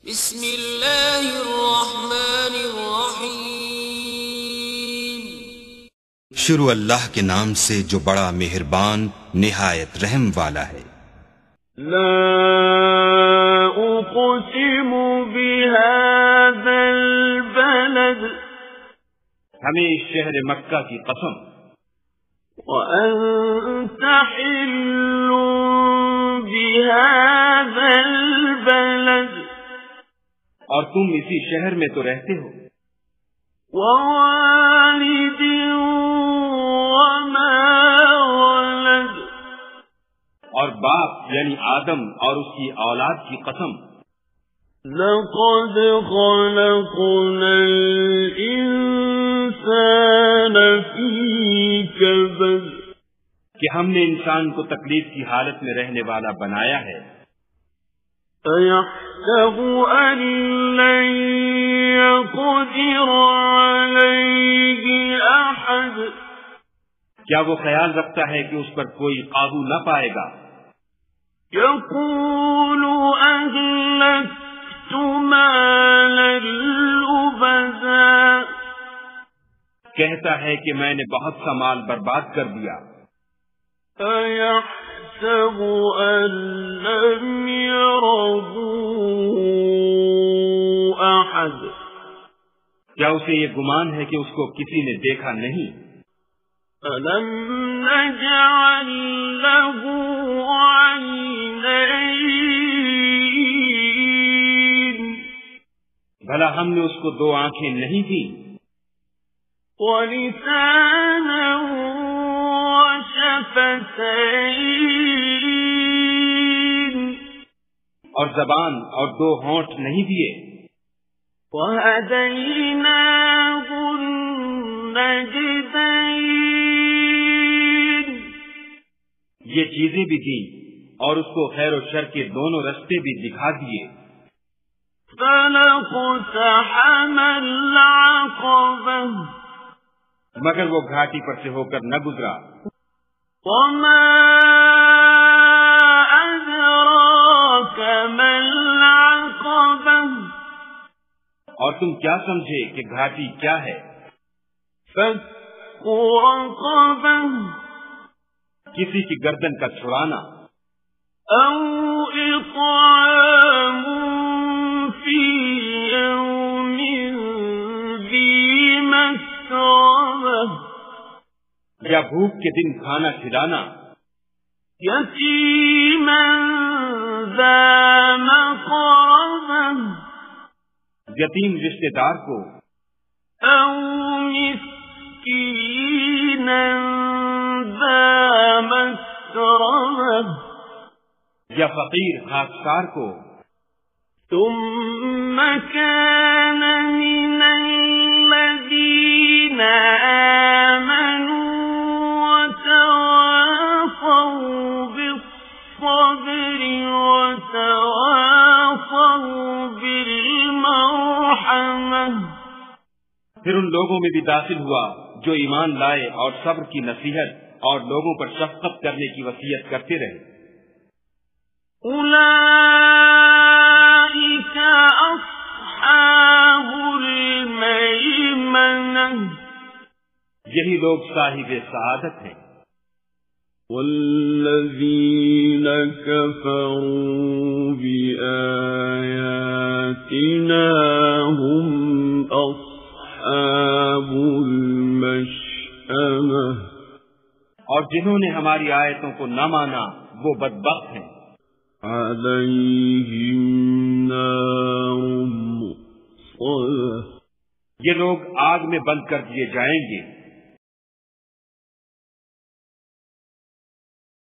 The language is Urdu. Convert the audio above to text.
بسم اللہ الرحمن الرحیم۔ شروع اللہ کے نام سے جو بڑا مہربان نہایت رحم والا ہے۔ لا اقسم بهذا البلد، ہمیں اس شہر مکہ کی قسم، وأنت حل بهذا البلد، اور تم اسی شہر میں تو رہتے ہو، ووالد وما ولد، اور باپ یعنی آدم اور اس کی اولاد کی قسم، لقد خلقنا الإنسان في كبد، کہ ہم نے انسان کو تکلیف کی حالت میں رہنے والا بنایا ہے۔ أيحسب أن لن يقدر عليه أحد، کیا وہ خیال رکھتا ہے کہ اس پر کوئی قابو نہ پائے گا؟ يقول أهلكت مالا لبدا، کہتا ہے کہ میں نے بہت سا مال برباد کر دیا۔ أيحسب أن لم يره أحد، کیا اسے یہ گمان ہے کہ اس کو کسی نے دیکھا نہیں؟ ألم نجعل له عينين، بھلا ہم نے اس کو دو آنکھیں نہیں دی، ولسانا وشفتين، اور زبان اور دو ہونٹ نہیں دیے، وهديناه النجدين، یہ چیزیں بھی دیں اور اس کو خیر و شر کے دونوں رستے بھی دکھا دیے۔ فلقتحم العقبة، مگر وہ گھاٹی پر سے ہو کر نہ گزرا۔ وما أدراك ما العقبة، اور تم کیا سمجھے کہ گھاٹی کیا ہے؟ فك رقبة، کسی کی گردن کا چھڑانا، أو إطعام في يوم ذي مسغبة، یا بھوک کے دن کھانا کھلانا، يتيما ذا مقربة، یتیم رشتے دار کو، أو مسكينا ذا مسربة، یا فقیر خاکسار کو، ثم كان من الذين آمنوا وتواصوا بالصبر وتواصوا بالمرحمة، پھر ان لوگوں میں بھی داخل ہوا جو ایمان لائے اور صبر کی نصیحت اور لوگوں پر شفقت کرنے کی وصیت کرتے رہے۔ أولئك أصحاب الميمنة، یہی لوگ صاحب سعادت ہیں۔ والذين كفروا بآياتنا هم أصحاب المشأمة، اور جنہوں نے ہماری آیتوں کو نہ مانا وہ بدبخت ہیں۔ عليهم نار مؤصدة، یہ لوگ آگ میں بند کر دیے جائیں گے۔